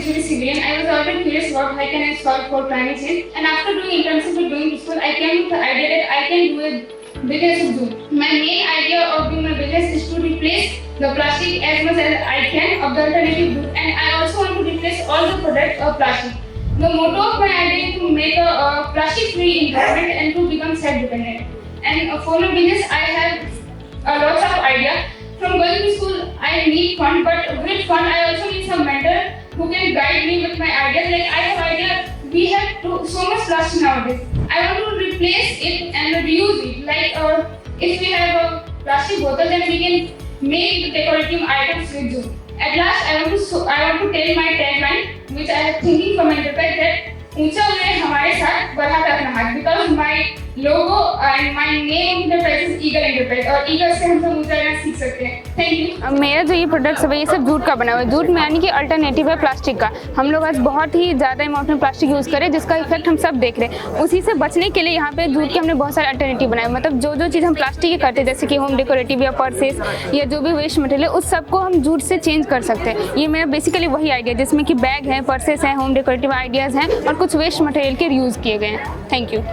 actually civilian. I was always curious about how can I solve for climate change. And after doing internship with doing school, I came with the idea that I can do a business of jute. My main idea of doing my business is to replace the plastic as much as I can of the alternative jute, and I also want to replace all the products of plastic. The motto of my idea is to make a plastic-free environment and to become self-dependent. And for my business, I have lots of ideas. From going to school, I need fund, but with fund, I also need some mentor who can guide me with my ideas. Like I have idea, we have so much plastic nowadays. I want to replace it and reuse it. Like if we have a plastic bottle, then we can make the decorative items with jute. At last, I want to tell my tagline, which I have thinking for my enterprise, that ऊंचा उड़े हमारे साथ बढ़ाता अपना हाथ, because my logo and my name enterprise is Eagle Enterprise, और Eagle से हम सब ऊंचा रहना सीख सकते हैं। Thank you. मेरा जो ये प्रोडक्ट्स है ये सब जूट का बना हुआ है। जूट में यानी कि अल्टरनेटिव है प्लास्टिक का। हम लोग आज बहुत ही ज़्यादा अमाउंट में प्लास्टिक यूज़ करें, जिसका इफेक्ट हम सब देख रहे हैं। उसी से बचने के लिए यहाँ पे जूट के हमने बहुत सारे अल्टरनेटिव बनाए। मतलब जो चीज़ हम प्लास्टिक के करते हैं, जैसे कि होम डेकोरेटिव या पर्सेस या जो भी वेस्ट मटेरियल है, उस सबको हम जूट से चेंज कर सकते हैं। ये मेरा बेसिकली वही आइडिया, जिसमें कि बैग है, पर्सेस हैं, होम डेकोरेटिव आइडियाज़ हैं और कुछ वेस्ट मटेरियल के यूज़ किए गए हैं। Thank you.